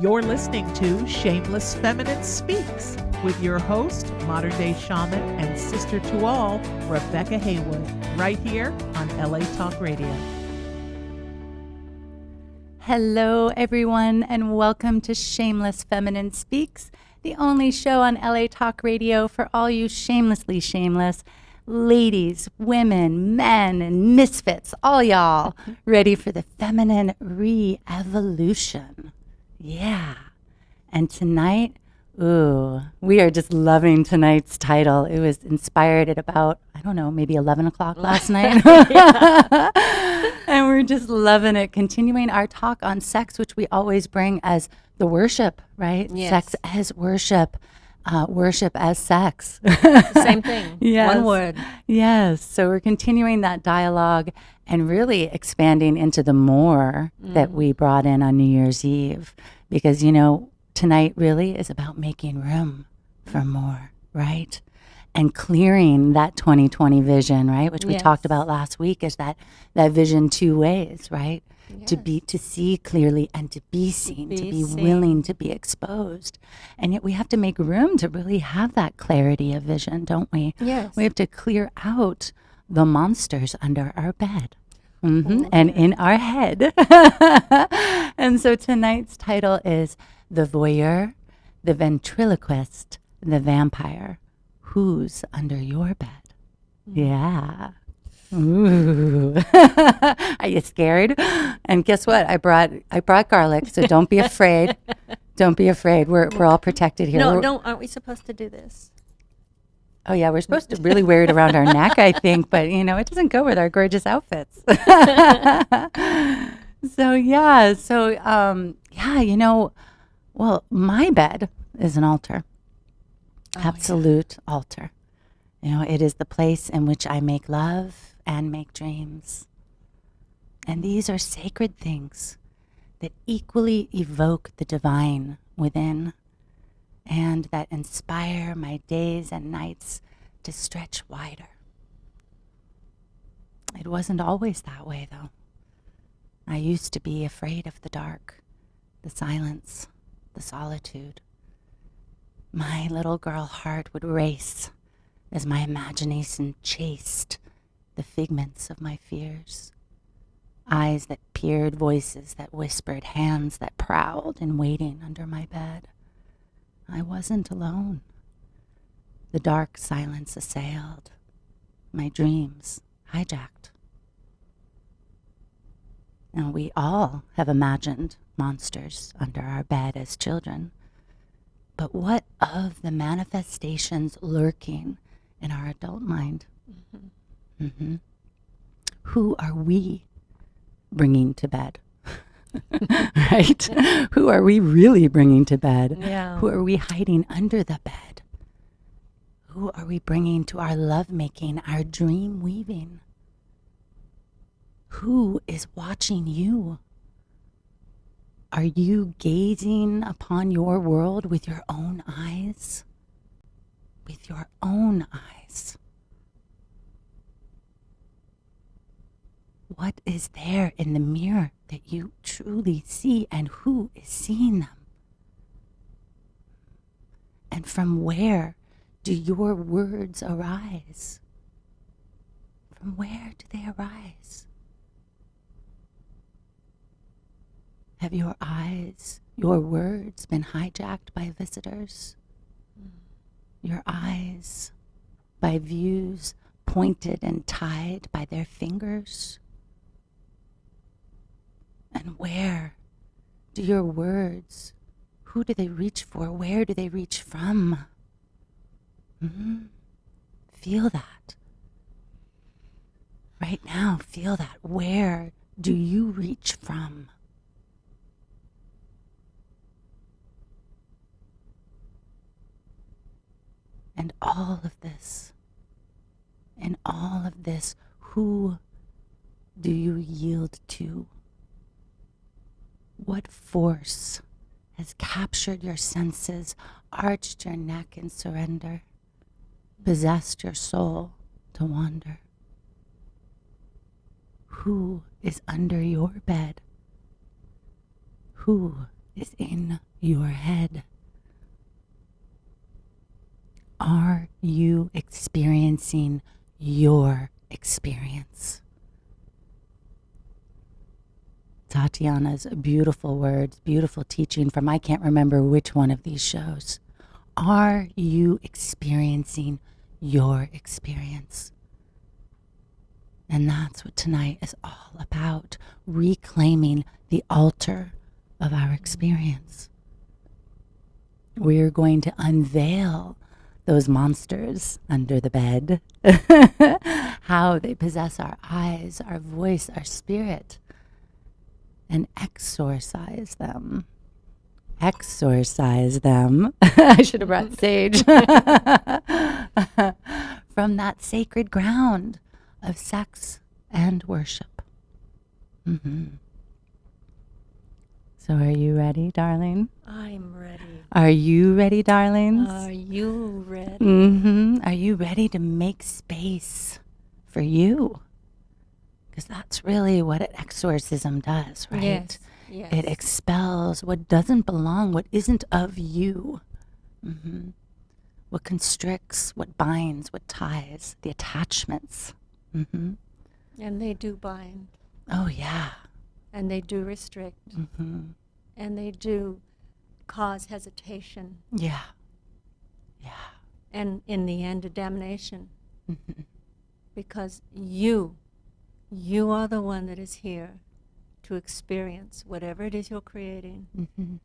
You're listening to Shameless Feminine Speaks with your host, modern-day shaman and sister to all, Rebecca Haywood, right here on LA Talk Radio. Hello, everyone, and welcome to Shameless Feminine Speaks, the only show on LA Talk Radio for all you shamelessly shameless ladies, women, men, and misfits, all y'all ready for the feminine re-evolution. Yeah. And tonight, we are just loving tonight's title. It was inspired at about, maybe 11 o'clock last night. And we're just loving it. Continuing our talk on sex, which we always bring as the worship, right? Yes. Sex as worship. Worship as sex. Same thing. Yes. One word. Yes. So we're continuing that dialogue and really expanding into the more that we brought in on New Year's Eve. Because, tonight really is about making room for more, right? And clearing that 2020 vision, right? Which we talked about last week, is that vision two ways, right? Yes. To see clearly and to be seen, to be willing to be exposed. And yet we have to make room to really have that clarity of vision, don't we? Yes. We have to clear out the monsters under our bed. And in our head. And so tonight's title is The Voyeur, the Ventriloquist, the Vampire. Who's under your bed? Yeah. Ooh. Are you scared? And guess what? I brought garlic, so don't be afraid. Don't be afraid. We're all protected here. Aren't we supposed to do this? Oh yeah, we're supposed to really wear it around our neck, I think, but it doesn't go with our gorgeous outfits. Well, my bed is an altar. Absolute altar. It is the place in which I make love and make dreams. And these are sacred things that equally evoke the divine within and that inspire my days and nights to stretch wider. It wasn't always that way, though. I used to be afraid of the dark, the silence, the solitude. My little girl heart would race as my imagination chased the figments of my fears. Eyes that peered, voices that whispered, hands that prowled in waiting under my bed. I wasn't alone. The dark silence assailed. My dreams hijacked. Now, we all have imagined monsters under our bed as children. But what of the manifestations lurking in our adult mind? Who are we bringing to bed? Right? Who are we really bringing to bed? Yeah. Who are we hiding under the bed? Who are we bringing to our lovemaking, our dream weaving? Who is watching you? Are you gazing upon your world with your own eyes? With your own eyes. What is there in the mirror that you truly see, and who is seeing them? And from where do your words arise? From where do they arise? Have your eyes, your words been hijacked by visitors? Your eyes by views pointed and tied by their fingers? And where do your words, who do they reach for? Where do they reach from? Feel that. Right now, feel that. Where do you reach from? And all of this, in all of this, who do you yield to? What force has captured your senses, arched your neck in surrender, possessed your soul to wander? Who is under your bed? Who is in your head? Are you experiencing your experience? Tatyana's beautiful words, beautiful teaching from I can't remember which one of these shows. Are you experiencing your experience? And that's what tonight is all about, reclaiming the altar of our experience. We're going to unveil those monsters under the bed, how they possess our eyes, our voice, our spirit, and exorcise them. Exorcise them. I should have brought sage. From that sacred ground of sex and worship. So are you ready, darling? I'm ready. Are you ready, darlings? Are you ready? Are you ready to make space for you? Because that's really what an exorcism does, right? Yes. Yes. It expels what doesn't belong, what isn't of you. What constricts, what binds, what ties, the attachments. And they do bind. Oh, yeah. And they do restrict. And they do cause hesitation. Yeah. And in the end, a damnation. Because you are the one that is here to experience whatever it is you're creating.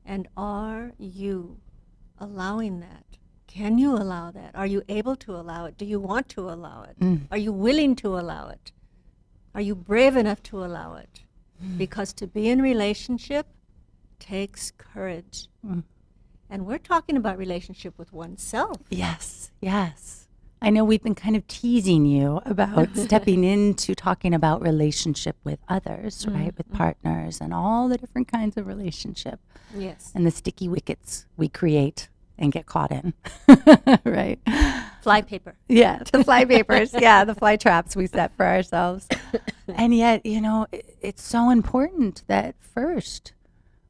And are you allowing that? Can you allow that? Are you able to allow it? Do you want to allow it? Are you willing to allow it? Are you brave enough to allow it? Because to be in relationship takes courage. And we're talking about relationship with oneself. Yes. I know we've been kind of teasing you about stepping into talking about relationship with others, right? With partners and all the different kinds of relationship. Yes. And the sticky wickets we create and get caught in, right? Flypaper. Yeah, the fly papers. Yeah, the fly traps we set for ourselves. And yet, it's so important that first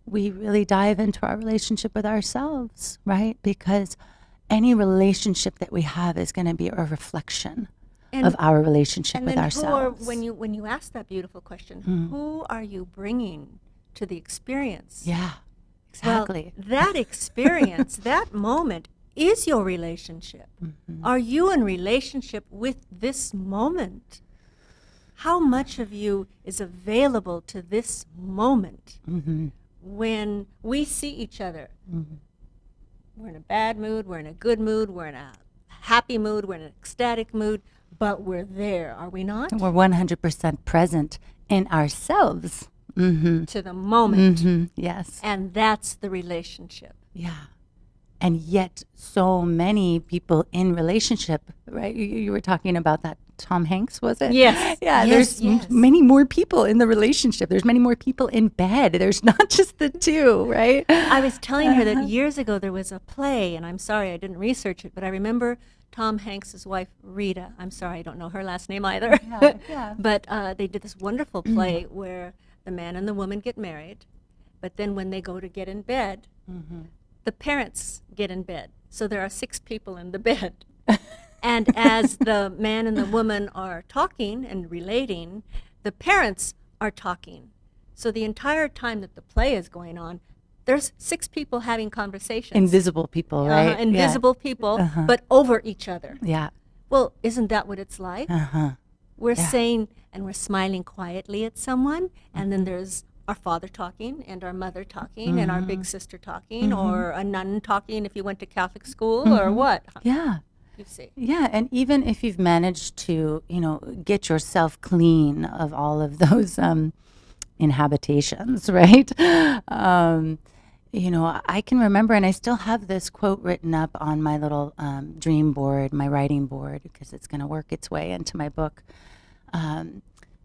we really dive into our relationship with ourselves, right? Because any relationship that we have is going to be a reflection of our relationship with ourselves. When you ask that beautiful question, who are you bringing to the experience? Yeah, exactly. Well, that experience, that moment is your relationship. Are you in relationship with this moment? How much of you is available to this moment when we see each other? We're in a bad mood, we're in a good mood, we're in a happy mood, we're in an ecstatic mood, but we're there, are we not? We're 100% present in ourselves. To the moment. Yes. And that's the relationship. Yeah. And yet so many people in relationship, right? You were talking about that Tom Hanks, was it? Yes. Yeah, Yes, there's many more people in the relationship. There's many more people in bed. There's not just the two, right? I was telling her that years ago there was a play, and I'm sorry I didn't research it, but I remember Tom Hanks' wife, Rita. I'm sorry, I don't know her last name either. Yeah. But they did this wonderful play where the man and the woman get married, but then when they go to get in bed, the parents get in bed. So there are 6 people in the bed. And as the man and the woman are talking and relating, the parents are talking. So the entire time that the play is going on, there's 6 people having conversations. Invisible people, right? Invisible people, but over each other. Yeah. Well, isn't that what it's like? We're saying, and we're smiling quietly at someone, and then there's our father talking, and our mother talking, and our big sister talking, or a nun talking if you went to Catholic school, or what? Yeah. You see. Yeah, and even if you've managed to, get yourself clean of all of those inhabitations, right? I can remember, and I still have this quote written up on my little dream board, my writing board, because it's going to work its way into my book.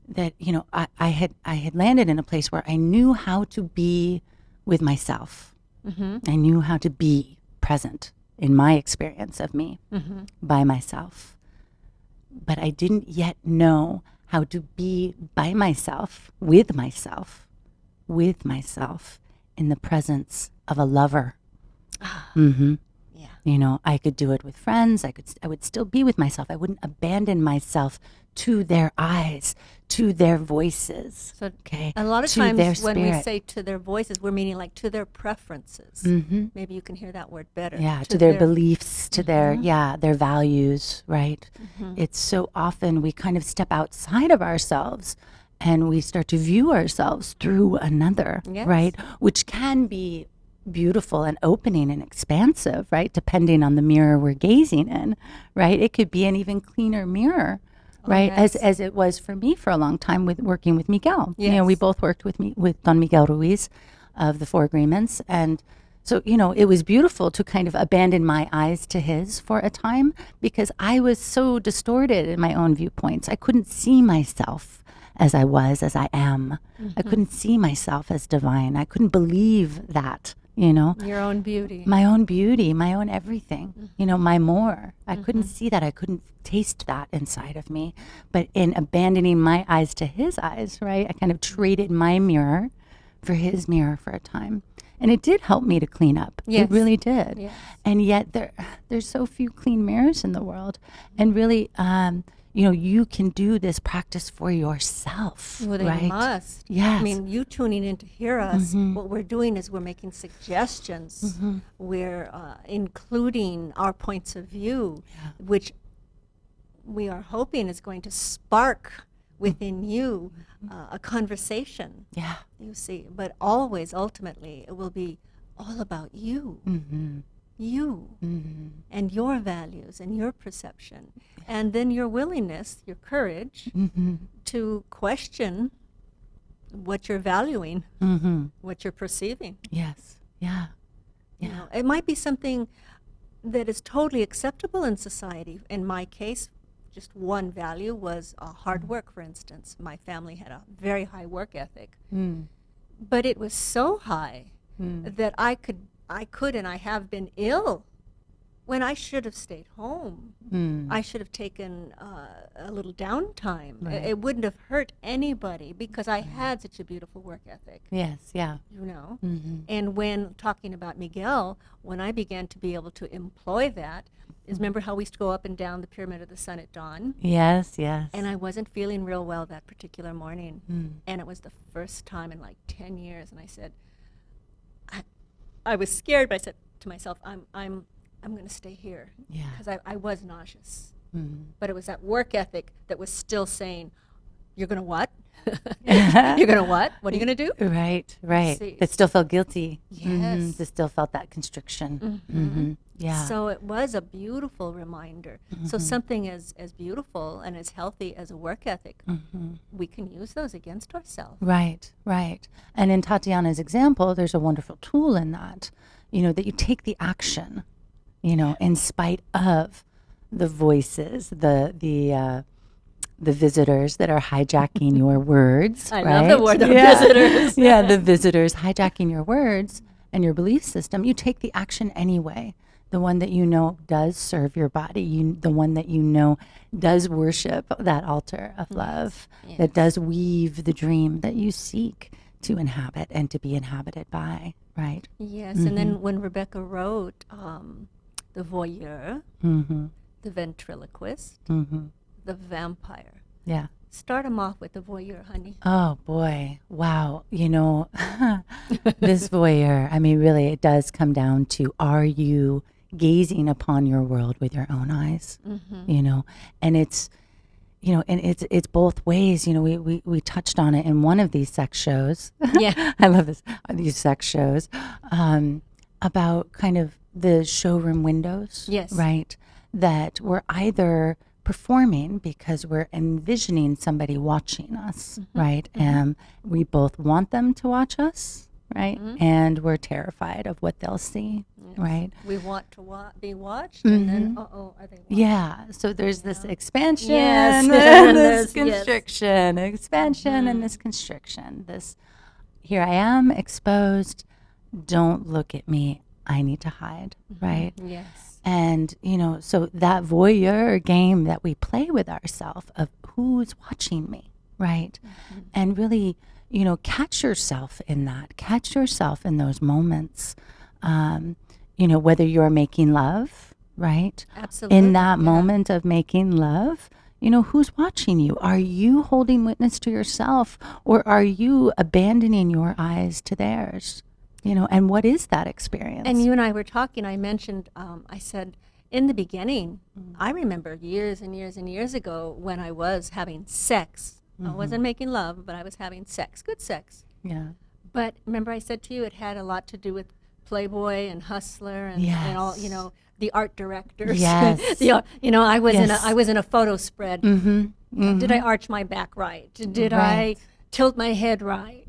That I had landed in a place where I knew how to be with myself. I knew how to be present in my experience of me by myself. But I didn't yet know how to be by myself, with myself, in the presence of a lover. Yeah. You know, I could do it with friends. I would still be with myself. I wouldn't abandon myself to their eyes, to their voices. So okay. a lot of to their times when we spirit. say to their voices, we're meaning like to their preferences. Mhm. Maybe you can hear that word better. Yeah, to their beliefs, to their values, right? It's so often we kind of step outside of ourselves and we start to view ourselves through another, Yes. right? Which can be beautiful and opening and expansive, right? Depending on the mirror we're gazing in, right? It could be an even cleaner mirror, right? yes. As it was for me for a long time with working with Miguel. You know, we Yes. both worked with Don Miguel Ruiz of the Four Agreements, and so, you know, it was beautiful to kind of abandon my eyes to his for a time because I was so distorted in my own viewpoints. I couldn't see myself as I was, as I am. I couldn't see myself as divine. I couldn't believe that, you know. Your own beauty. My own beauty, my own everything, you know, my more. I couldn't see that. I couldn't taste that inside of me. But in abandoning my eyes to his eyes, right, I kind of traded my mirror for his mirror for a time. And it did help me to clean up. Yes. It really did. Yes. And yet there's so few clean mirrors in the world. And really, you know, you can do this practice for yourself, Well, they right? must. Yes. I mean, you tuning in to hear us, what we're doing is we're making suggestions. We're including our points of view, which we are hoping is going to spark within you a conversation, Yeah. you see. But always, ultimately, it will be all about you. You and your values and your perception, and then your willingness, your courage to question what you're valuing, what you're perceiving. Yes. Yeah. You know, it might be something that is totally acceptable in society. In my case, just one value was hard work, for instance. My family had a very high work ethic, but it was so high that I could and I have been ill when I should have stayed home. I should have taken a little downtime. Right. It wouldn't have hurt anybody because I had such a beautiful work ethic, Yes. Yeah. you know. And when talking about Miguel, when I began to be able to employ that, is remember how we used to go up and down the Pyramid of the Sun at dawn? Yes. Yes. And I wasn't feeling real well that particular morning. And it was the first time in like 10 years. And I said, I was scared, but I said to myself, I'm going to stay here. Yeah. Because I was nauseous. But it was that work ethic that was still saying, you're going to what? You're going to what? What are you going to do? Right. Right. See. That still felt guilty. Yes. That still felt that constriction. Yeah. So it was a beautiful reminder. So something as beautiful and as healthy as a work ethic, we can use those against ourselves. Right, right. And in Tatyana's example, there's a wonderful tool in that, you know, that you take the action, you know, in spite of the voices, the visitors that are hijacking your words. I right? love the word, the visitors. Yeah, the visitors hijacking your words and your belief system. You take the action anyway. The one that you know does serve your body, the one that you know does worship that altar of love, that does weave the dream that you seek to inhabit and to be inhabited by, right? Yes, and then when Rebecca wrote the Voyeur, the Ventriloquist, the Vampire, Yeah. start them off with the Voyeur, honey. Oh, boy. Wow. You know, this voyeur, I mean, really, it does come down to, are you gazing upon your world with your own eyes? You know, and it's, you know, and it's both ways. You know, we touched on it in one of these sex shows. Yeah. I love this, these sex shows, about kind of the showroom windows. Yes. Right. That we're either performing because we're envisioning somebody watching us, right? And we both want them to watch us, right? And we're terrified of what they'll see, right? We want to be watched, and then, are they watching? Yeah, so there's this expansion, Yes. and this Yes. constriction, expansion and this constriction. This, here I am exposed, don't look at me, I need to hide, right? Yes. And, you know, so that voyeur game that we play with ourselves of who's watching me, right? And really, you know, catch yourself in that. Catch yourself in those moments Whether you're making love, right? Absolutely. In that yeah. moment of making love, who's watching you? Are you holding witness to yourself, or are you abandoning your eyes to theirs? And what is that experience? And you and I were talking, I mentioned, I said, in the beginning, I remember years and years and years ago when I was having sex. I wasn't making love, but I was having sex, good sex. Yeah. But remember I said to you, it had a lot to do with Playboy and Hustler and, Yes. and all, the art directors. Yes. I was Yes. I was in a photo spread. Did I arch my back right? Did I tilt my head right?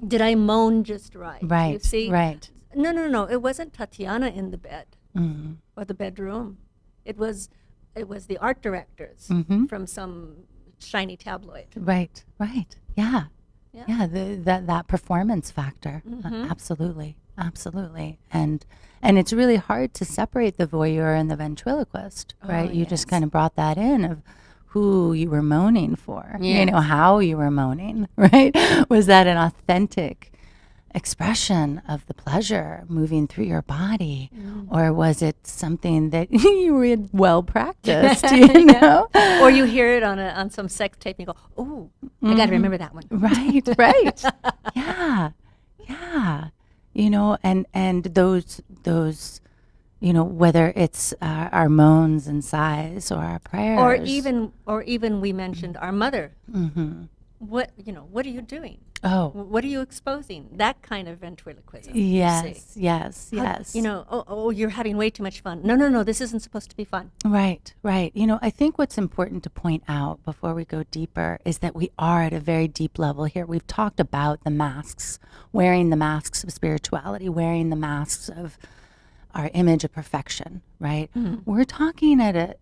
Did I moan just right? Right. You see? Right. No. It wasn't Tatyana in the bed or the bedroom. It was the art directors from some shiny tabloid. Right. Yeah. Yeah. That performance factor. Absolutely. And it's really hard to separate the voyeur and the ventriloquist, right? You just kind of brought that in of who you were moaning for, how you were moaning, right? Was that an authentic expression of the pleasure moving through your body, or was it something that you were well practiced, Or you hear it on some sex tape and you go, "Oh, I got to remember that one." Right. Yeah. And those whether it's our moans and sighs or our prayers, or even we mentioned our mother. What are you doing? Oh, What are you exposing? That kind of ventriloquism. yes. You're having way too much fun. No, this isn't supposed to be fun. Right. I think what's important to point out before we go deeper is that we are at a very deep level here. We've talked about the masks, wearing the masks of spirituality, wearing the masks of our image of perfection, right? We're talking at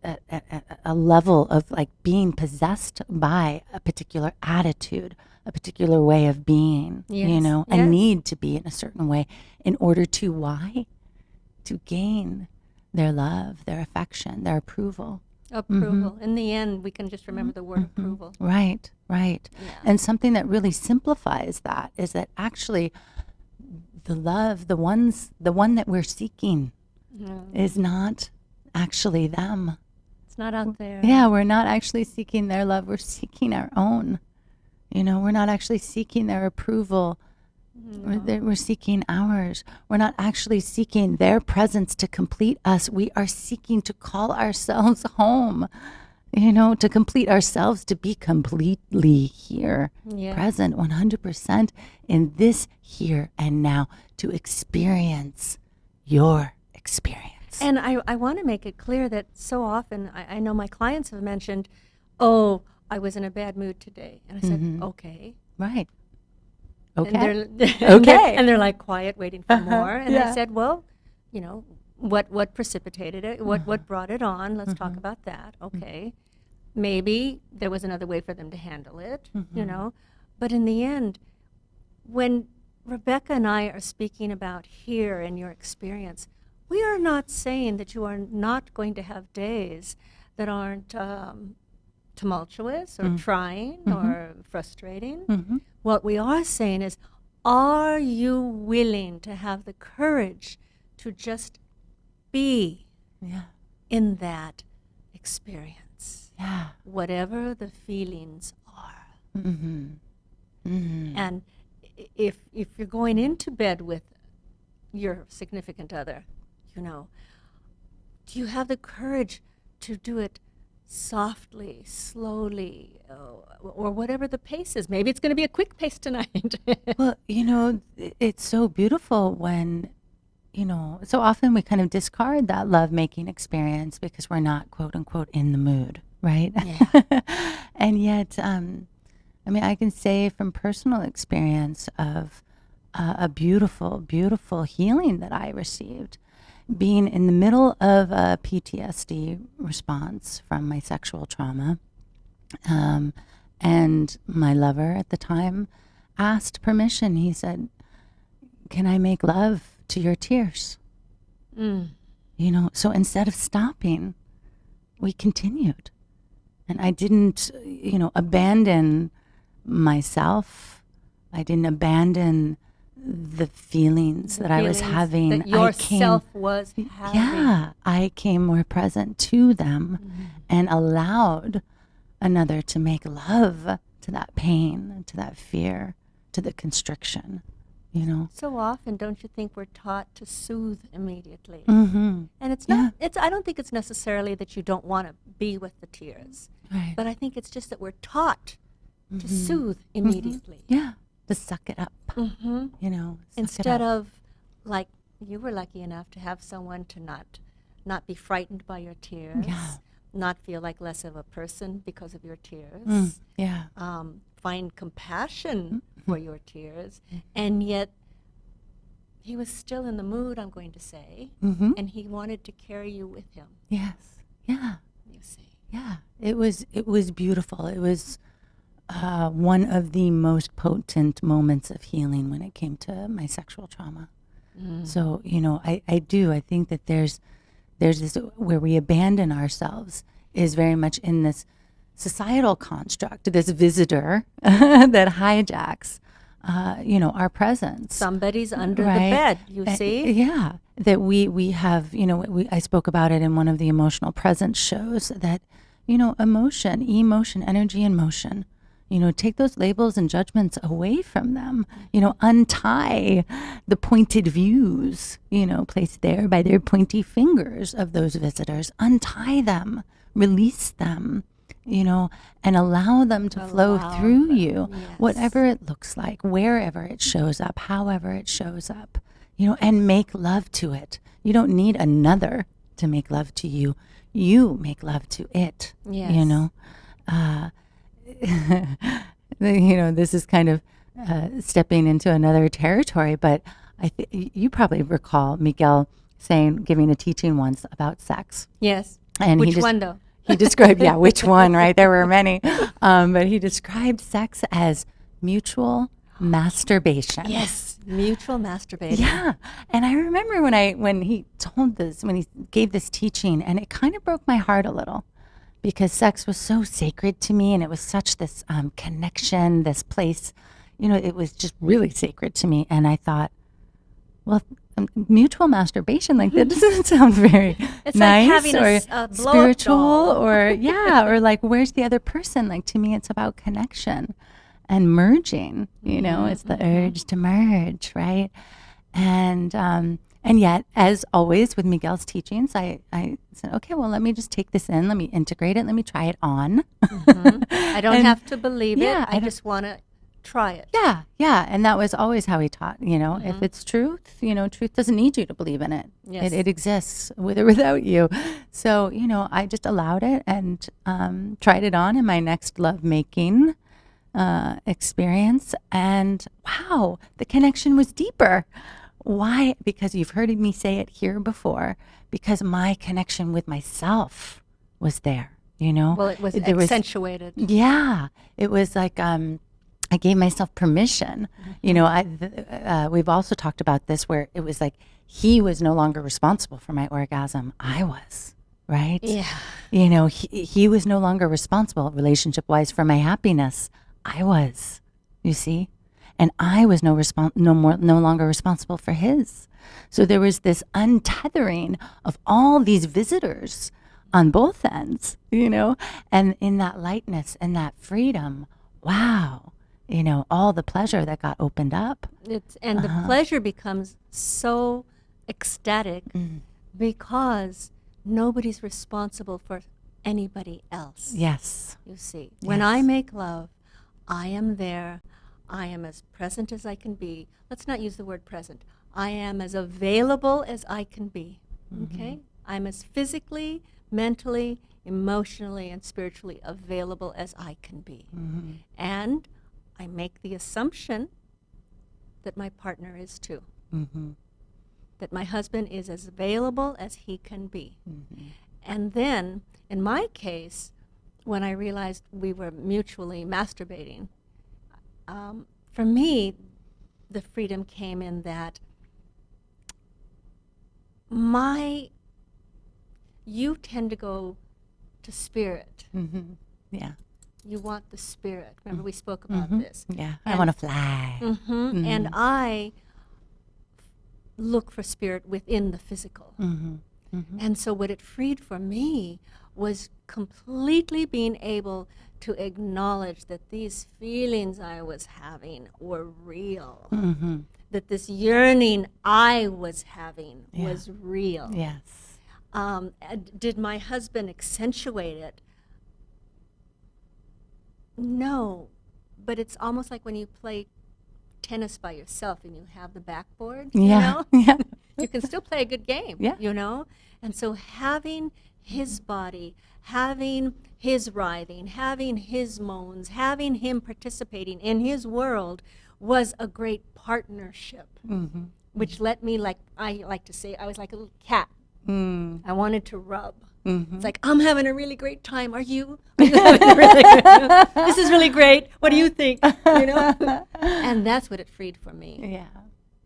a level of like being possessed by a particular attitude, a particular way of being, a need to be in a certain way in order to why? To gain their love, their affection, their approval. Approval. In the end, we can just remember the word approval. Right. Yeah. And something that really simplifies that is that actually the love, the one that we're seeking is not actually them. It's not out there. Yeah, we're not actually seeking their love. We're seeking our own. We're not actually seeking their approval. We're seeking ours. We're not actually seeking their presence to complete us. We are seeking to call ourselves home, to complete ourselves, to be completely here, present 100% in this here and now, to experience your experience. And I want to make it clear that so often, I know my clients have mentioned, "Oh, I was in a bad mood today." And I said, "Okay." Right. Okay. And they're like quiet, waiting for more. And I said, "Well, what precipitated it? What brought it on? Let's talk about that." Okay. Maybe there was another way for them to handle it, But in the end, when Rebecca and I are speaking about here and your experience, we are not saying that you are not going to have days that aren't tumultuous or trying or frustrating. What we are saying is, are you willing to have the courage to just be in that experience? Yeah. Whatever the feelings are. And if you're going into bed with your significant other, do you have the courage to do it softly, slowly, or whatever the pace is? Maybe it's going to be a quick pace tonight. Well, it's so beautiful when, so often we kind of discard that lovemaking experience because we're not, quote unquote, in the mood, right? Yeah. And yet, I can say from personal experience of a beautiful, beautiful healing that I received, being in the middle of a PTSD response from my sexual trauma, and my lover at the time asked permission. He said, "Can I make love to your tears?" So instead of stopping, we continued. And I didn't, abandon myself. I didn't abandon the feelings that I was having. That yourself was having. Yeah, I came more present to them and allowed another to make love to that pain, to that fear, to the constriction, you know. So often, don't you think we're taught to soothe immediately? Mm-hmm. And it's not, I don't think it's necessarily that you don't want to be with the tears. Right. But I think it's just that we're taught to soothe immediately. Yeah, to suck it up, Mm-hmm. you know. Instead of, like, you were lucky enough to have someone to not be frightened by your tears, not feel like less of a person because of your tears, find compassion for your tears, and yet he was still in the mood, I'm going to say, and he wanted to carry you with him. Yes, yeah. You see. Yeah, it was beautiful. It was one of the most potent moments of healing when it came to my sexual trauma. So, you know, I think that there's this where we abandon ourselves is very much in this societal construct, this visitor that hijacks, you know, our presence. Somebody's under the bed, you see? Yeah, that we have, you know, I spoke about it in one of the emotional presence shows that, you know, emotion, energy and motion, you know, take those labels and judgments away from them, you know, untie the pointed views, you know, placed there by their pointy fingers of those visitors, untie them, release them, you know, and allow them to flow through you, whatever it looks like, wherever it shows up, however it shows up, you know, and make love to it. You don't need another to make love to you. You make love to it, you know. You know, this is kind of stepping into another territory, but you probably recall Miguel giving a teaching once about sex. Yes. And which one, though? He described, which one, right? There were many. But he described sex as mutual masturbation. Yes, mutual masturbation. Yeah. And I remember when he gave this teaching, and it kind of broke my heart a little, because sex was so sacred to me, and it was such this connection, this place, you know, it was just really sacred to me. And I thought, well, mutual masturbation, like that doesn't sound very it's nice like having or spiritual or or like, where's the other person? Like, to me, it's about connection and merging, you know, it's the urge to merge, right? And yet, as always with Miguel's teachings, I said, okay, well, let me just take this in. Let me integrate it. Let me try it on. I don't have to believe it. I just want to try it. Yeah. And that was always how he taught, you know, if it's truth, you know, truth doesn't need you to believe in it. Yes. It exists with or without you. So, you know, I just allowed it and tried it on in my next lovemaking experience. And wow, the connection was deeper. Why? Because you've heard me say it here before, because my connection with myself was there, you know? Well, it was accentuated. It was like I gave myself permission. You know, we've also talked about this where it was like he was no longer responsible for my orgasm. I was, right? Yeah. You know, he was no longer responsible relationship-wise for my happiness. I was, you see? And I was no longer responsible for his. So there was this untethering of all these visitors on both ends, you know, and in that lightness and that freedom, wow, you know, all the pleasure that got opened up. And the pleasure becomes so ecstatic because nobody's responsible for anybody else. Yes. You see, when I make love, I am there. I am as present as I can be. Let's not use the word present. I am as available as I can be, okay? I'm as physically, mentally, emotionally, and spiritually available as I can be. And I make the assumption that my partner is too. That my husband is as available as he can be. And then, in my case, when I realized we were mutually masturbating, for me, the freedom came in that you tend to go to spirit. Yeah. You want the spirit. Remember we spoke about this. Yeah. I want to fly. And I look for spirit within the physical. And so what it freed for me was completely being able to acknowledge that these feelings I was having were real. That this yearning I was having was real. Yes. Did my husband accentuate it? No, but it's almost like when you play tennis by yourself and you have the backboard, you know? Yeah. You can still play a good game, Yeah. you know? And so having his body, having his writhing, having his moans, having him participating in his world was a great partnership, which let me, like I like to say, I was like a little cat. I wanted to rub. It's like, I'm having a really great time. Are you? This is really great. What do you think? You know? And that's what it freed for me. Yeah.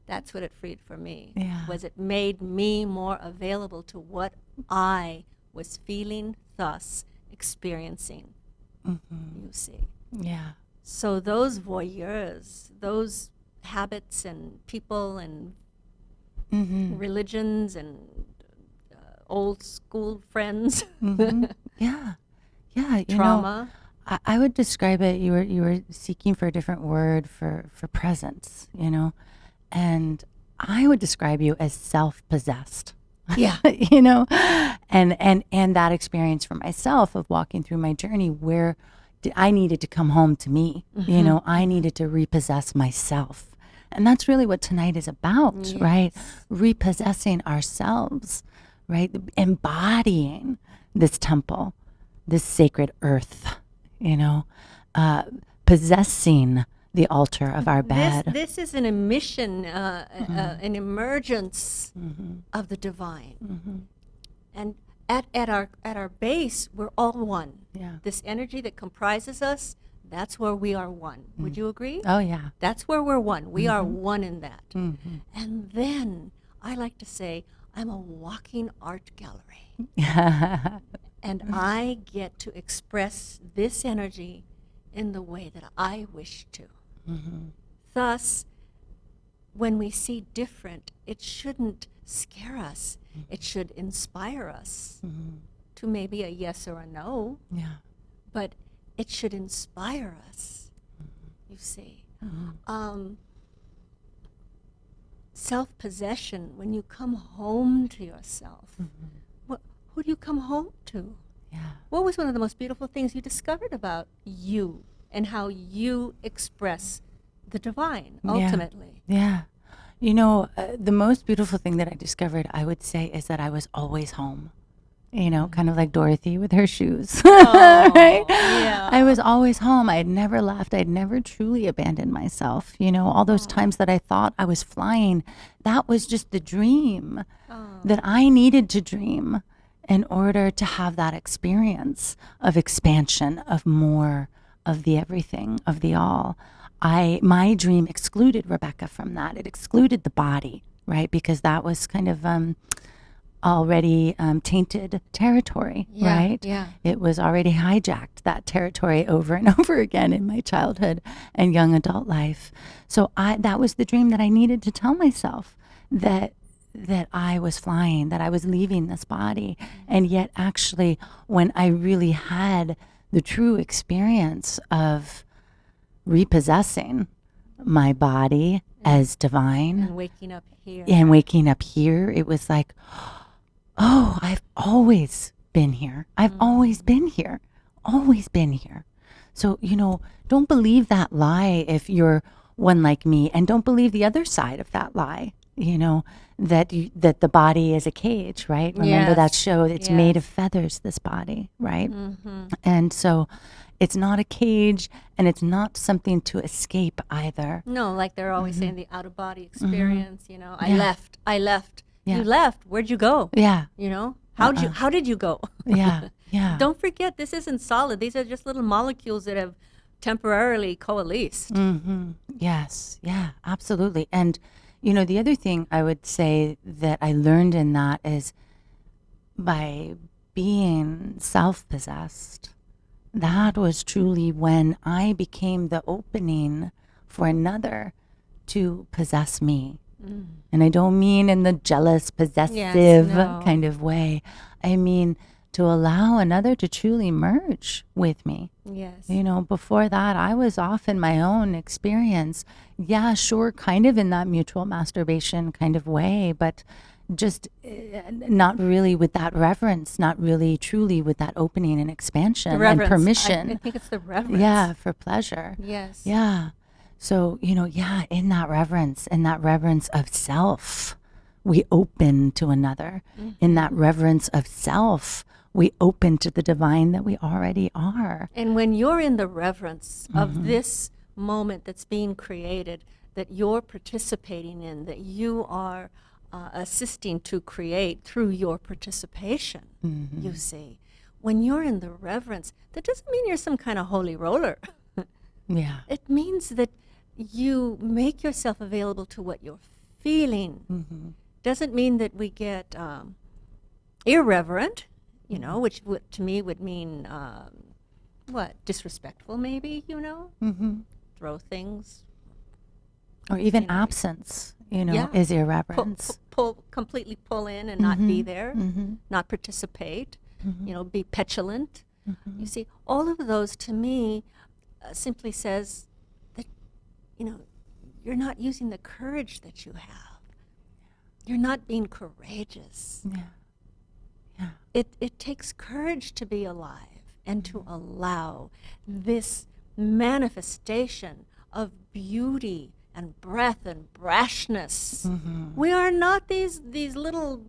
That's what it freed for me. Yeah. Was it made me more available to what I was feeling, thus experiencing. You see. Yeah. So those voyeurs, those habits and people and religions and old school friends, Yeah. You trauma. know, I would describe it. You were seeking for a different word for presence. You know, and I would describe you as self-possessed. Yeah. You know, and that experience for myself of walking through my journey where I needed to come home to me. You know, I needed to repossess myself. And that's really what tonight is about, right? Repossessing ourselves, right? Embodying this temple, this sacred earth, you know, possessing the altar of our bed. This is an emission, an emergence of the divine. And at our base, we're all one. Yeah. This energy that comprises us, that's where we are one. Would you agree? Oh, yeah. That's where we're one. We are one in that. And then I like to say, I'm a walking art gallery. And I get to express this energy in the way that I wish to. Thus, when we see different, it shouldn't scare us. It should inspire us to maybe a yes or a no. Yeah. But it should inspire us, you see. Self-possession, when you come home to yourself, who do you come home to? Yeah. What was one of the most beautiful things you discovered about you and how you express the divine, ultimately? Yeah. You know, the most beautiful thing that I discovered, I would say, is that I was always home. You know, kind of like Dorothy with her shoes. Right? Yeah. I was always home. I had never left. I'd never truly abandoned myself. You know, all those times that I thought I was flying, that was just the dream that I needed to dream in order to have that experience of expansion, of more, of the everything, of the all. My dream excluded Rebecca from that. It excluded the body, right? Because that was kind of already tainted territory, right? Yeah. It was already hijacked, that territory, over and over again in my childhood and young adult life. So that was the dream that I needed to tell myself, that I was flying, that I was leaving this body. And yet actually, when I really had the true experience of repossessing my body as divine And waking up here. It was like, oh, I've always been here. I've always been here. Always been here. So, you know, don't believe that lie if you're one like me, and don't believe the other side of that lie, you know, that the body is a cage, right? Remember that show? It's made of feathers, this body, right? And so it's not a cage, and it's not something to escape either. No, like they're always saying, the out-of-body experience, you know. I left. Yeah. You left. Where'd you go? Yeah. You know? How did you go? Yeah. Yeah. Don't forget, this isn't solid. These are just little molecules that have temporarily coalesced. Yes. Yeah, absolutely. And, you know, the other thing I would say that I learned in that is by being self-possessed, that was truly when I became the opening for another to possess me, And I don't mean in the jealous, possessive no. kind of way. I mean to allow another to truly merge with me. Yes. You know, before that, I was off in my own experience. Yeah, sure, kind of in that mutual masturbation kind of way, but just not really with that reverence, not really truly with that opening and expansion and permission. I think it's the reverence. Yeah, for pleasure. Yes. Yeah. So, you know, yeah, in that reverence of self, we open to another. In that reverence of self, we open to the divine that we already are. And when you're in the reverence of this moment that's being created, that you're participating in, that you are assisting to create through your participation, you see, when you're in the reverence, that doesn't mean you're some kind of holy roller. Yeah. It means that you make yourself available to what you're feeling. Doesn't mean that we get irreverent, you know, which to me would mean, disrespectful maybe, you know? Throw things. Or even absence, you know, is irreverence. Completely pull in and not be there, not participate, you know, be petulant. You see, all of those to me simply says that, you know, you're not using the courage that you have. You're not being courageous. It takes courage to be alive and to allow this manifestation of beauty and breath and brashness. We are not these little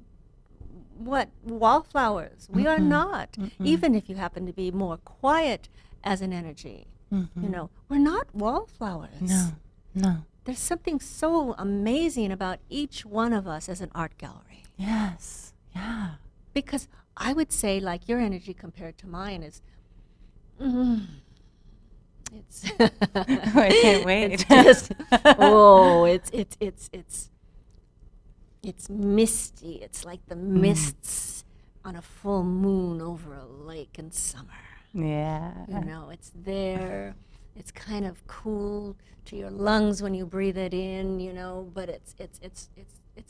wallflowers. We are not. Even if you happen to be more quiet as an energy, you know, we're not wallflowers. No. There's something so amazing about each one of us as an art gallery. Yes. Yeah. Because I would say, like, your energy compared to mine is, it's I can't wait. It's just, it's misty. It's like the mists on a full moon over a lake in summer. Yeah. You know, it's there. It's kind of cool to your lungs when you breathe it in, you know, but it's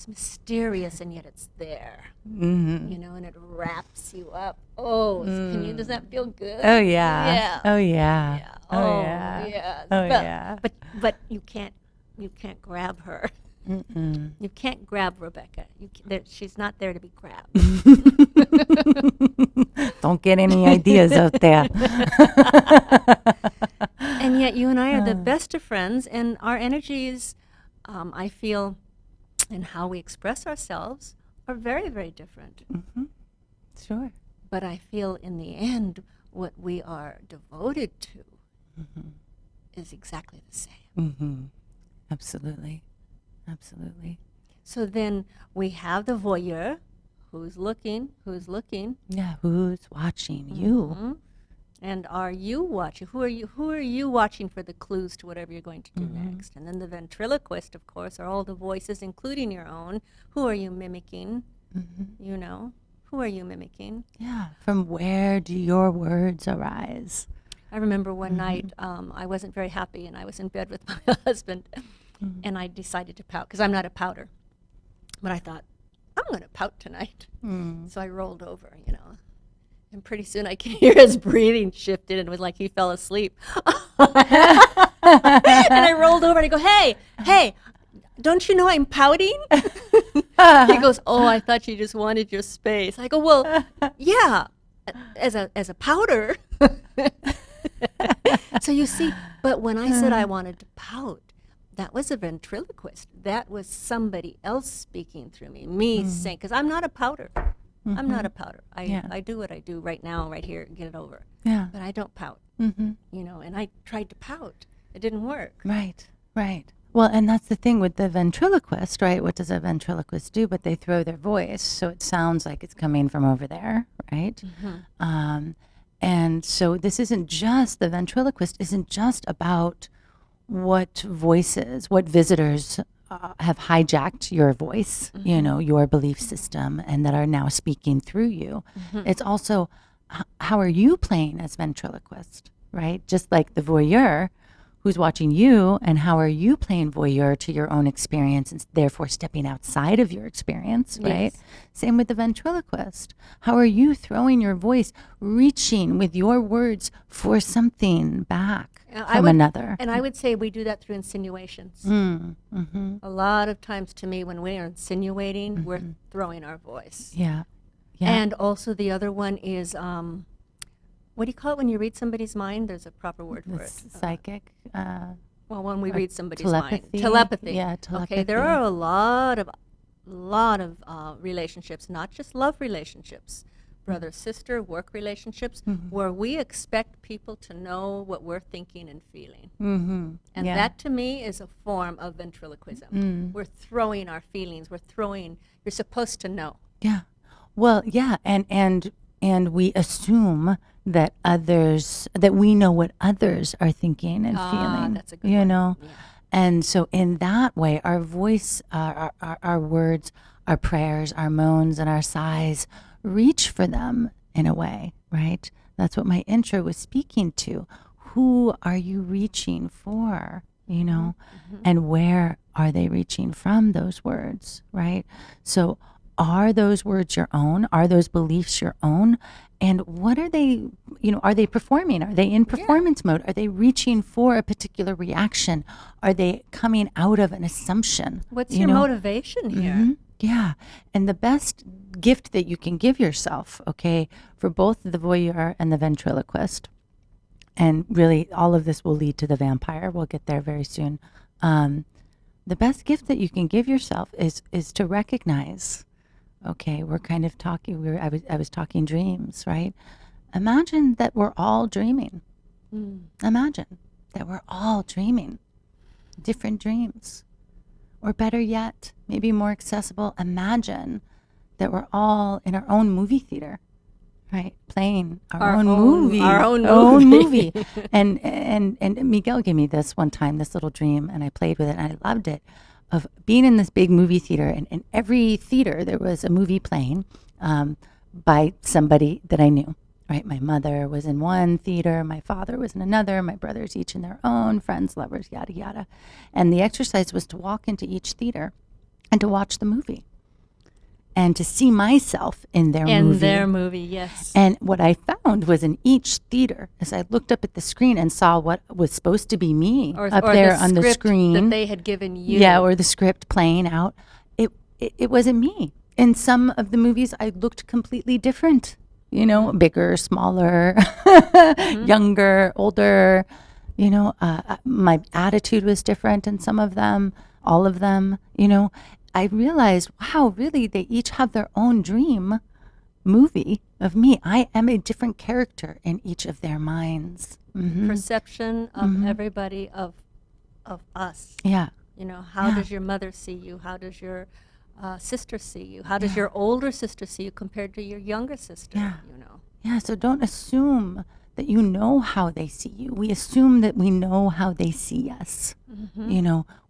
mysterious and yet it's there. You know, and it wraps you up. Oh, does that feel good? Oh yeah. Yeah. Oh yeah. Yeah. Oh yeah. Yeah. Oh yeah. But you can't grab her. You can't grab Rebecca. She's not there to be grabbed. Don't get any ideas out there. And yet you and I are the best of friends, and our energies, I feel, and how we express ourselves are very, very different. Sure. But I feel in the end, what we are devoted to is exactly the same. Absolutely. Absolutely. So then we have the voyeur, who's looking. Yeah, who's watching you? And are you watching? Who are you watching for the clues to whatever you're going to do next? And then the ventriloquist, of course, are all the voices, including your own. Who are you mimicking? You know, who are you mimicking? Yeah. From where do your words arise? I remember one night I wasn't very happy, and I was in bed with my husband, and I decided to pout, because I'm not a pouter. But I thought, I'm going to pout tonight. So I rolled over, you know. And pretty soon I could hear his breathing shifted, and it was like he fell asleep. And I rolled over and I go, hey, don't you know I'm pouting? He goes, oh, I thought you just wanted your space. I go, well, yeah, as a pouter. So you see, but when I said I wanted to pout, that was a ventriloquist. That was somebody else speaking through me saying, because I'm not a pouter. I'm not a pouter. I do what I do right now, right here, get it over. Yeah. But I don't pout. You know, and I tried to pout. It didn't work. Right. Well, and that's the thing with the ventriloquist, right? What does a ventriloquist do? But they throw their voice, so it sounds like it's coming from over there, right? And so this isn't just, the ventriloquist isn't just about what voices, what visitors have hijacked your voice, you know, your belief system, and that are now speaking through you. It's also, how are you playing as ventriloquist, right? Just like the voyeur, who's watching you, and how are you playing voyeur to your own experience and therefore stepping outside of your experience, right? Yes. Same with the ventriloquist. How are you throwing your voice, reaching with your words for something back from another? And I would say we do that through insinuations. Mm-hmm. A lot of times to me, when we are insinuating, we're throwing our voice. Yeah. Yeah. And also the other one is, what do you call it when you read somebody's mind? There's a proper word for it. Psychic. Well, when we read somebody's telepathy. mind. Telepathy. Yeah, telepathy. Okay, there are a lot of relationships, not just love relationships, brother, sister, work relationships, where we expect people to know what we're thinking and feeling. And that to me is a form of ventriloquism. We're throwing our feelings. You're supposed to know. Yeah. Well, yeah, and we assume that we know what others are thinking and feeling. That's a good one. know. Yeah. And so in that way, our voice, our words, our prayers, our moans, and our sighs reach for them in a way, right? That's what my intro was speaking to. Who are you reaching for, and where are they reaching from those words, right? So are those words your own? Are those beliefs your own? And what are they, are they performing? Are they in performance mode? Are they reaching for a particular reaction? Are they coming out of an assumption? What's your motivation here? Yeah. And the best gift that you can give yourself, okay, for both the voyeur and the ventriloquist, and really all of this will lead to the vampire. We'll get there very soon. The best gift that you can give yourself is to recognize, okay, we're kind of talking, I was talking dreams, right? Imagine that we're all dreaming. Imagine that we're all dreaming different dreams. Or better yet, maybe more accessible, imagine that we're all in our own movie theater, right? Playing our own movie. Our own movie. And Miguel gave me this one time, this little dream, and I played with it, and I loved it, of being in this big movie theater. And in every theater, there was a movie playing by somebody that I knew, right? My mother was in one theater, my father was in another, my brothers each in their own, friends, lovers, yada, yada. And the exercise was to walk into each theater and to watch the movie and to see myself in their movie. In their movie, yes. And what I found was in each theater, as I looked up at the screen and saw what was supposed to be me or there on the screen. That they had given you. Yeah, or the script playing out. It wasn't me. In some of the movies, I looked completely different. Bigger, smaller, younger, older. My attitude was different in some of them, all of them. I realized, wow, really, they each have their own dream movie of me. I am a different character in each of their minds. Perception of everybody, of us. Yeah. How does your mother see you? How does your sister see you? How does your older sister see you compared to your younger sister? Yeah. Yeah, so don't assume that you know how they see you. We assume that we know how they see us.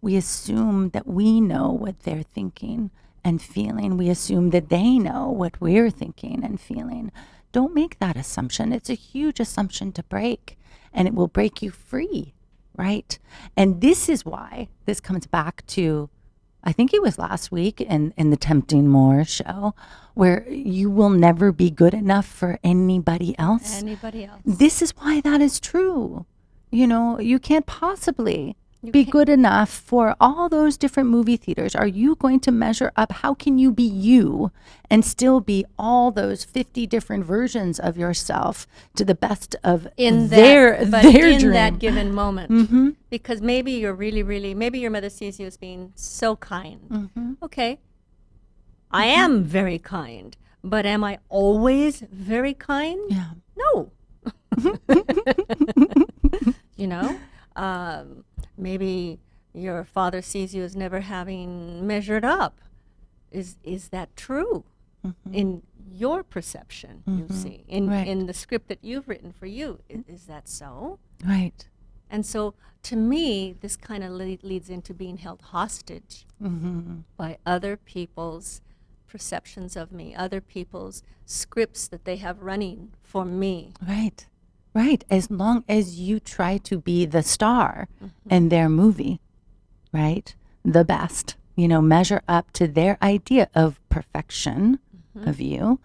We assume that we know what they're thinking and feeling. We assume that they know what we're thinking and feeling. Don't make that assumption. It's a huge assumption to break, and it will break you free, right? And this is why this comes back to, I think it was last week in the Tempting More show, where you will never be good enough for anybody else. Anybody else. This is why that is true. You can't possibly be good enough for all those different movie theaters. Are you going to measure up? How can you be you and still be all those 50 different versions of yourself to the best of their dream? That given moment. Because maybe you're maybe your mother sees you as being so kind. Okay. I am very kind, but am I always very kind? Yeah. No. Maybe your father sees you as never having measured up. Is that true in your perception? You see, in the script that you've written for you, is that so? Right. And so, to me, this kind of leads into being held hostage by other people's perceptions of me, other people's scripts that they have running for me. Right. Right. As long as you try to be the star in their movie, right? The best, measure up to their idea of perfection of you,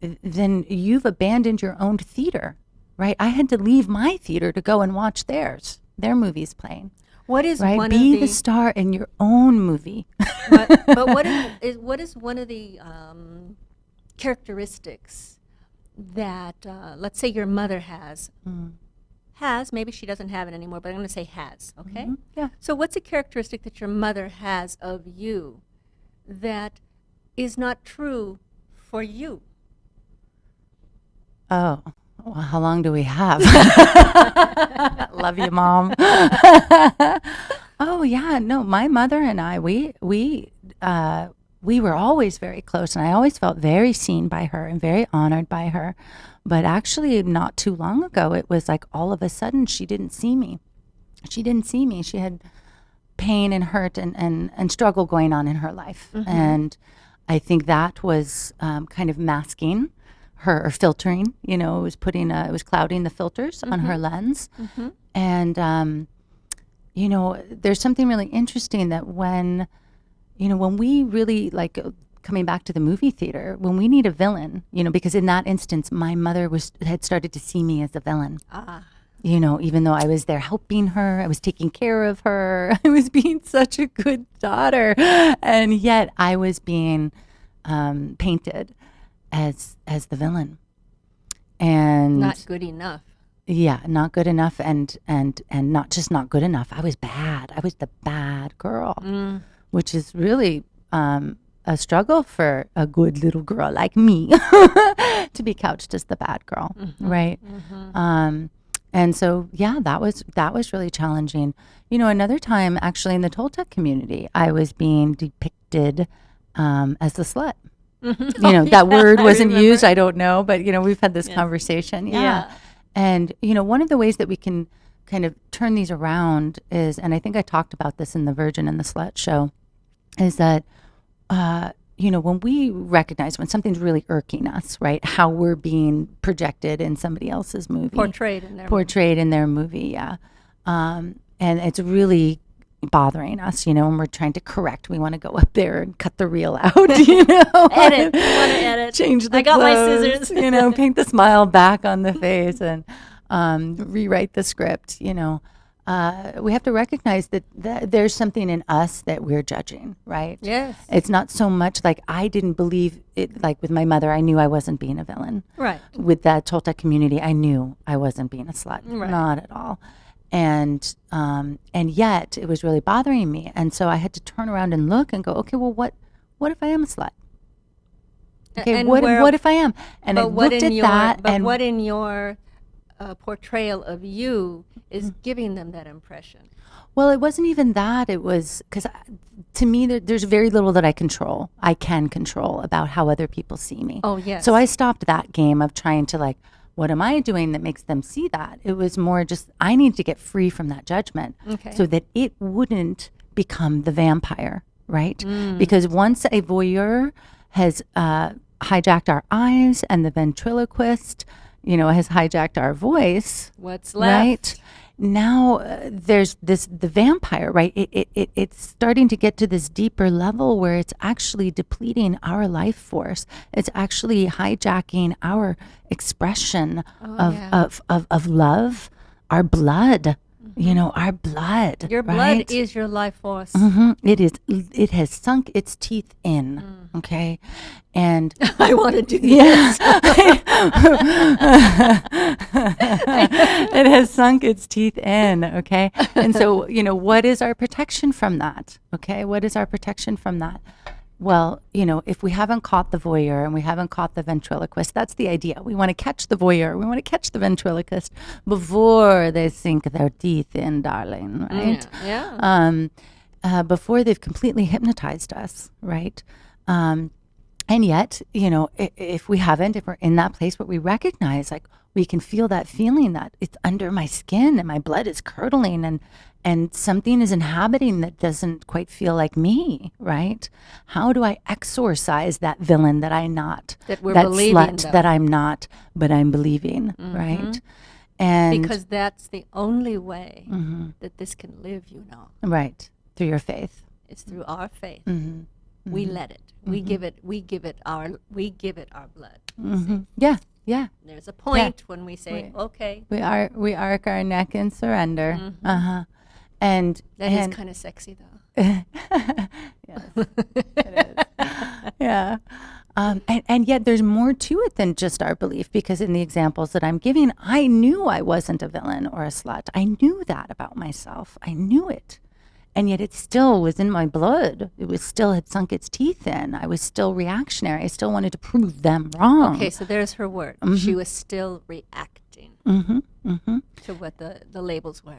then you've abandoned your own theater, right? I had to leave my theater to go and watch their movies playing. What is right? one Be of the star in your own movie. but what is one of the characteristics that, let's say your mother has, maybe she doesn't have it anymore, but I'm going to say has, okay? Yeah. So what's a characteristic that your mother has of you that is not true for you? Oh, well, how long do we have? Love you, Mom. Oh, yeah, no, my mother and I, we were always very close, and I always felt very seen by her and very honored by her. But actually, not too long ago, it was like all of a sudden she didn't see me. She didn't see me. She had pain and hurt and struggle going on in her life. And I think that was kind of masking her, or filtering, it was clouding the filters on her lens. And, there's something really interesting that when we really, like, coming back to the movie theater, when we need a villain, because in that instance, my mother had started to see me as a villain. Even though I was there helping her, I was taking care of her, I was being such a good daughter, and yet I was being painted as the villain, and Not good enough. Yeah, not good enough, and not just not good enough. I was bad. I was the bad girl, which is really a struggle for a good little girl like me to be couched as the bad girl, right? And so, yeah, that was really challenging. Another time, actually, in the Toltec community, I was being depicted as the slut. That word wasn't used. I don't know, but we've had this conversation. Yeah. And one of the ways that we can kind of turn these around is, and I think I talked about this in the Virgin and the Slut show, is that when we recognize when something's really irking us, right, how we're being projected in somebody else's movie, portrayed in their movie, yeah, and it's really bothering us, and we're trying to correct. We want to go up there and cut the reel out, edit. We want to edit. Change the I got clothes, my scissors. Paint the smile back on the face and rewrite the script. We have to recognize that there's something in us that we're judging, right? Yes. It's not so much like I didn't believe it. Like with my mother, I knew I wasn't being a villain. Right. With that Toltec community, I knew I wasn't being a slut. Right. Not at all. And yet it was really bothering me. And so I had to turn around and look and go, okay, well, what if I am a slut? Okay, and what if I am? And I looked at that. But what in your portrayal of you is giving them that impression? Well, it wasn't even that. It was because to me, there's very little that I can control about how other people see me. Oh, yes. So I stopped that game of trying to, like, what am I doing that makes them see that? It was more just, I need to get free from that judgment so that it wouldn't become the vampire, right? Because once a voyeur has hijacked our eyes and the ventriloquist, has hijacked our voice. What's left? Right? Now there's the vampire, right? It's starting to get to this deeper level where it's actually depleting our life force. It's actually hijacking our expression of love, our blood. Our blood. Your right? blood is your life force. It is. It has sunk its teeth in. Okay, and I want to do this. Yeah. It has sunk its teeth in. Okay, and so what is our protection from that? Okay, what is our protection from that? Well, if we haven't caught the voyeur and we haven't caught the ventriloquist, that's the idea. We want to catch the voyeur. We want to catch the ventriloquist before they sink their teeth in, darling, right? Yeah. Before they've completely hypnotized us, right? And yet, if we haven't, if we're in that place where we recognize, like, we can feel that feeling that it's under my skin and my blood is curdling and something is inhabiting that doesn't quite feel like me, right? How do I exorcise that villain that I'm not? That we're that believing, slut though. that I'm not, but I'm believing, right? And because that's the only way that this can live, you know. Right. Through your faith. It's through our faith. Mm-hmm. We let it. We give it our blood. Mm-hmm. Yeah. Yeah. There's a point when we say, okay. We arc our neck in surrender. Mm-hmm. Uh-huh. And that is kind of sexy, though. Yes, it is. Yeah. And yet there's more to it than just our belief, because in the examples that I'm giving, I knew I wasn't a villain or a slut. I knew that about myself. I knew it. And yet it still was in my blood. It was still had sunk its teeth in. I was still reactionary. I still wanted to prove them wrong. Okay, so there's her word. She was still reacting to what the labels were.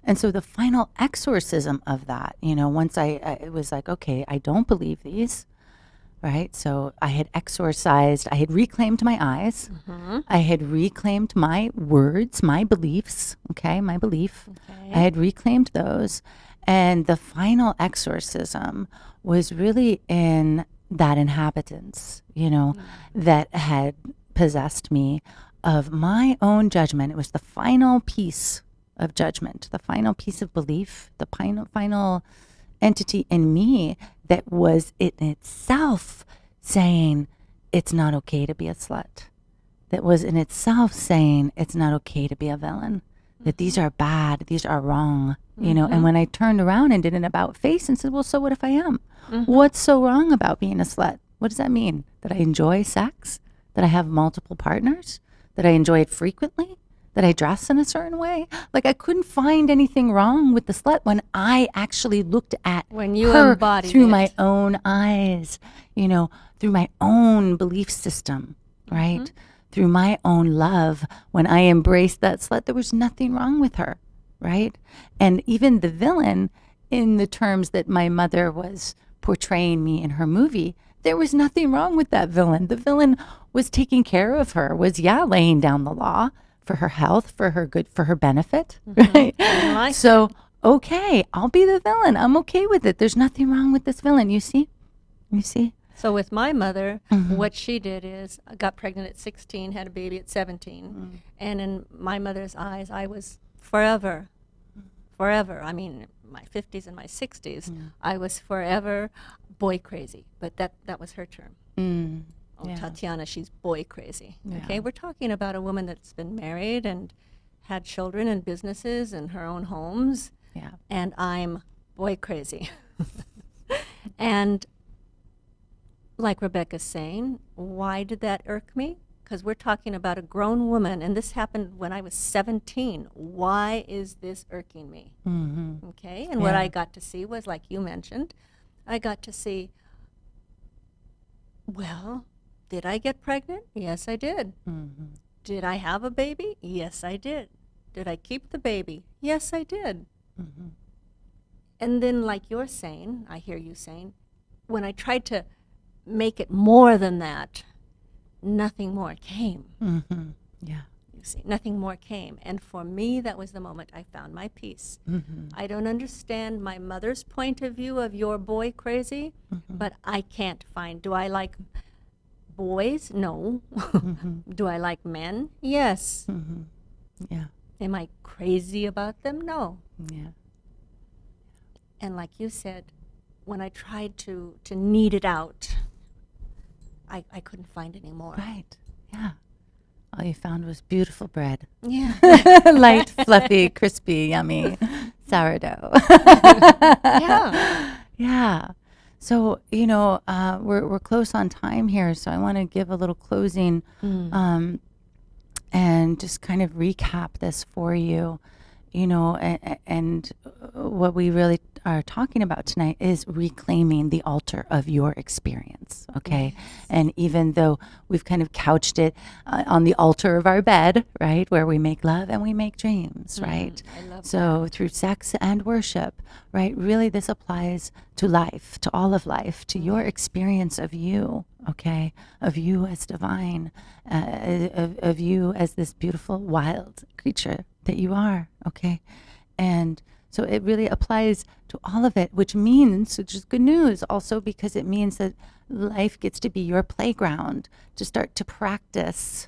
And so the final exorcism of that, you know, once it was like, okay, I don't believe these, right? So I had exorcised, I had reclaimed my eyes. I had reclaimed my words, my beliefs, my belief. Okay. I had reclaimed those. And the final exorcism was really in that inhabitants, you know, that had possessed me of my own judgment. It was the final piece of judgment, the final piece of belief, the final entity in me that was in itself saying it's not okay to be a slut. That was in itself saying it's not okay to be a villain. That these are bad, these are wrong, you know. And when I turned around and did an about face and said, well, so what if I am? What's so wrong about being a slut? What does that mean? That I enjoy sex? That I have multiple partners? That I enjoy it frequently? That I dress in a certain way? Like, I couldn't find anything wrong with the slut when I actually looked at when you her embodied through it. my own eyes, you know, through my own belief system, right? Through my own love. When I embraced that slut, there was nothing wrong with her, right? And even the villain, in the terms that my mother was portraying me in her movie, there was nothing wrong with that villain. The villain was taking care of her, was, laying down the law for her health, for her good, for her benefit, right? So, okay, I'll be the villain. I'm okay with it. There's nothing wrong with this villain. You see? So with my mother, what she did is got pregnant at 16, had a baby at 17. And in my mother's eyes, I was forever, I mean, my 50s and my 60s, I was forever boy crazy. But that was her term. Tatyana, she's boy crazy. Okay, we're talking about a woman that's been married and had children and businesses and her own homes. And I'm boy crazy. And like Rebecca's saying, why did that irk me? Because we're talking about a grown woman, and this happened when I was 17. Why is this irking me? Okay, and what I got to see was, like you mentioned, I got to see, well, did I get pregnant? Yes, I did. Did I have a baby? Yes, I did. Did I keep the baby? Yes, I did. And then, like you're saying, I hear you saying, when I tried to make it more than that, nothing more came. You see, nothing more came. And for me, that was the moment I found my peace. I don't understand my mother's point of view of your boy crazy, but I can't find, do I like boys? No. Do I like men? Yes. Am I crazy about them? No. And like you said, when I tried to knead it out, I couldn't find any more. Right. Yeah. All you found was beautiful bread. Yeah. Light, fluffy, crispy, yummy sourdough. Yeah. So, you know, we're close on time here, so I want to give a little closing and just kind of recap this for you, you know, and what we really are talking about tonight is reclaiming the altar of your experience, okay? And even though we've kind of couched it on the altar of our bed, right, where we make love and we make dreams, right? I love So that. through sex and worship, right, really this applies to life, to all of life, to your experience of you, okay, of you as divine, of you as this beautiful wild creature that you are, okay? And so it really applies to all of it, which means, which is good news also, because it means that life gets to be your playground to start to practice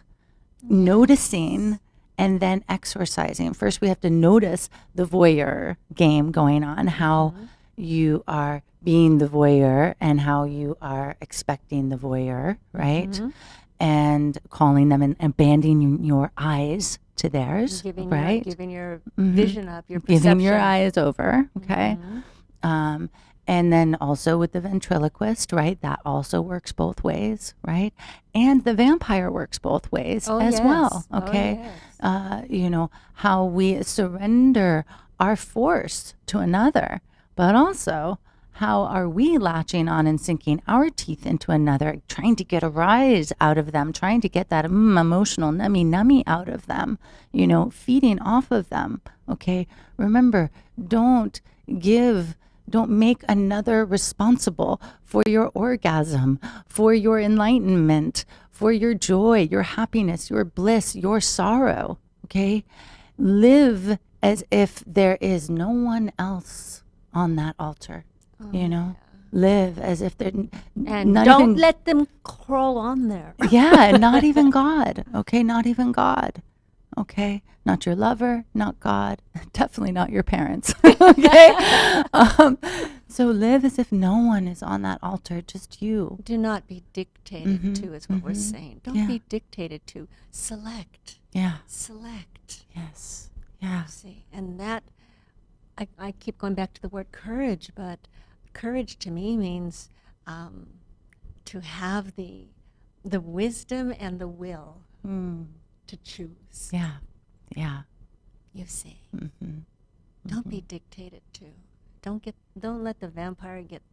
noticing and then exorcising. First, we have to notice the voyeur game going on, how you are being the voyeur and how you are expecting the voyeur, right? And calling them and abandoning your eyes to theirs, right? Giving your vision up, your perception. Giving your eyes over, okay? And then also with the ventriloquist, right? That also works both ways, right? And the vampire works both ways well, okay? You know, how we surrender our force to another, but also how are we latching on and sinking our teeth into another, trying to get a rise out of them, trying to get that emotional nummy out of them, you know, feeding off of them, okay? Remember, don't make another responsible for your orgasm, for your enlightenment, for your joy, your happiness, your bliss, your sorrow, okay? Live as if there is no one else on that altar. You know, live as if they're and don't let them crawl on there. Not even God. Okay, not even God. Okay, not your lover, not God, definitely not your parents. Okay, so live as if no one is on that altar, just you. Do not be dictated to, is what we're saying. Don't be dictated to. Select. Select. Yes. Yeah. See, and that I keep going back to the word courage, but courage to me means to have the wisdom and the will to choose. Yeah. You see, don't be dictated to. Don't let the vampire get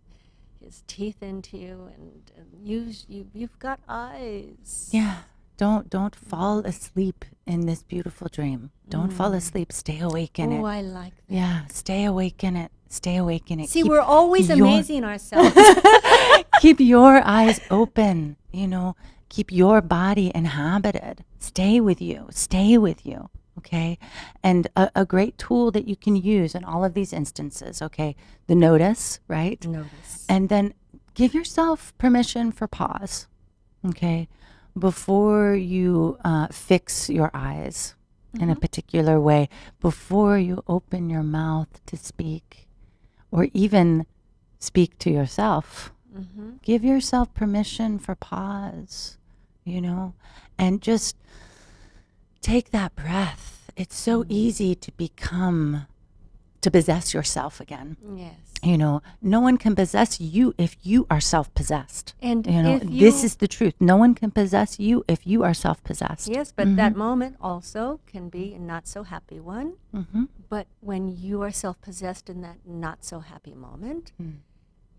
his teeth into you and use you. You've got eyes. Yeah. Don't fall asleep in this beautiful dream. Don't fall asleep. Stay awake in it. Oh, I like that. Yeah, stay awake in it. Stay awake in it. See, we're always amazing ourselves. Keep your eyes open, you know. Keep your body inhabited. Stay with you. Stay with you, okay? And a great tool that you can use in all of these instances, okay? The notice, right? Notice. And then give yourself permission for pause, okay? Before you fix your eyes in a particular way, before you open your mouth to speak or even speak to yourself, give yourself permission for pause, you know, and just take that breath. It's so easy to possess yourself again. Yes. You know, no one can possess you if you are self-possessed. And you know, this is the truth. No one can possess you if you are self-possessed. Yes, but that moment also can be a not so happy one. But when you are self-possessed in that not so happy moment,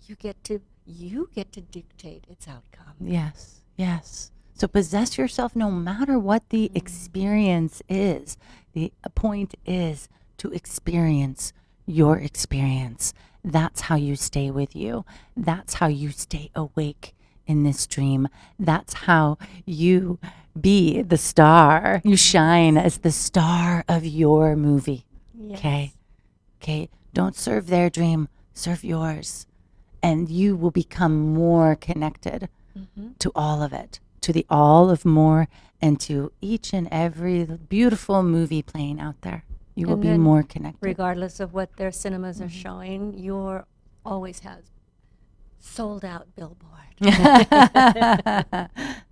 you get to dictate its outcome. Yes. So possess yourself no matter what the experience is. The point is to experience your experience. That's how you stay with you. That's how you stay awake in this dream. That's how you be the star. You shine as the star of your movie. Yes. Okay. Don't serve their dream, serve yours. And you will become more connected to all of it, to the all of more, and to each and every beautiful movie playing out there. You will be more connected. Regardless of what their cinemas are showing, you're always has sold out billboard.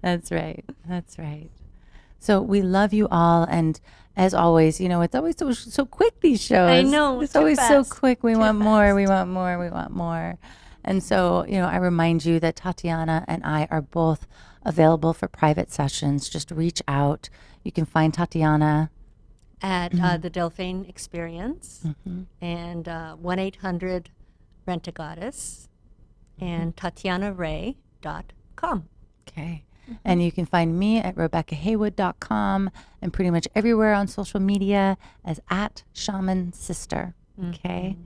That's right. So we love you all, and as always, you know, it's always so quick, these shows. I know. It's always so quick. We want more. And so, you know, I remind you that Tatyana and I are both available for private sessions. Just reach out. You can find Tatyana at the Delphine Experience and 1-800-RENT-A-GODDESS and TatyanaRay.com. Okay. And you can find me at RebeccaHaywood.com and pretty much everywhere on social media as at Shaman Sister. Okay.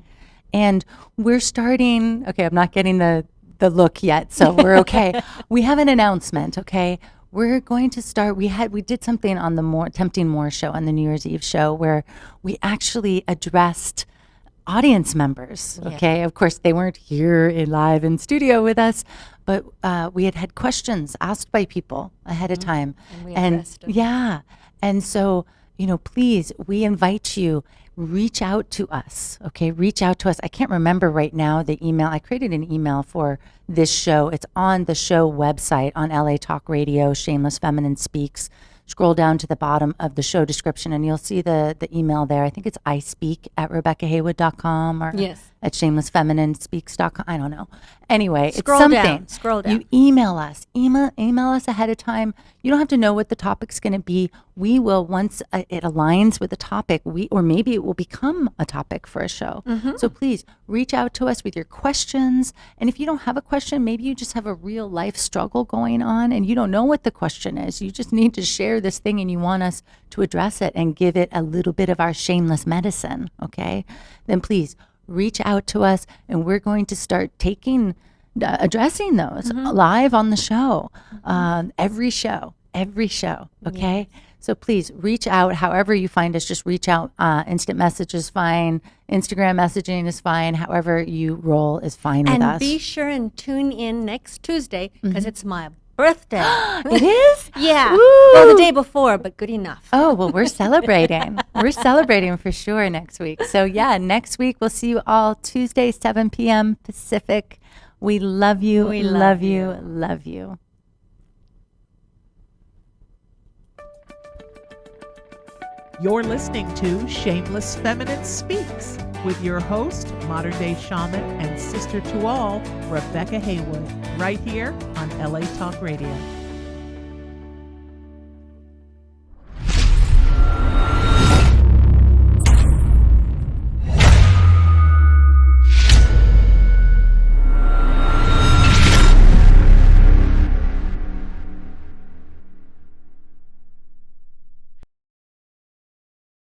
And we're starting, I'm not getting the look yet, so we're okay. We have an announcement, okay? We're going to start, we did something on the Tempting More show, on the New Year's Eve show, where we actually addressed audience members, okay? Of course, they weren't here live in studio with us, but we had questions asked by people ahead of time. And we addressed them. Yeah. And so, please, we invite you, reach out to us, okay? Reach out to us. I can't remember right now the email. I created an email for this show. It's on the show website on LA Talk Radio, Shameless Feminine Speaks. Scroll down to the bottom of the show description and you'll see the email there. I think it's ispeak@RebeccaHaywood.com or at shamelessfeminispeaks.com. I don't know. Anyway, Scroll it's something. Scroll down. You email us. Email us ahead of time. You don't have to know what the topic's going to be. We will, once it aligns with the topic, or maybe it will become a topic for a show. So please reach out to us with your questions. And if you don't have a question, maybe you just have a real life struggle going on and you don't know what the question is. You just need to share this thing and you want us to address it and give it a little bit of our shameless medicine, okay? Then please reach out to us and we're going to start addressing those live on the show, every show, okay? So please reach out however you find us. Just reach out. Instant message is fine. Instagram messaging is fine. However you roll is fine with us. And be sure and tune in next Tuesday because it's my birthday. It is? Yeah. Woo! Well, the day before, but good enough. Oh, well, we're celebrating. We're celebrating for sure next week. So yeah, next week we'll see you all Tuesday, 7 p.m. Pacific. We love you. We love you. Love you. You're listening to Shameless Feminine Speaks with your host, modern day shaman and sister to all, Rebecca Haywood, right here on LA Talk Radio.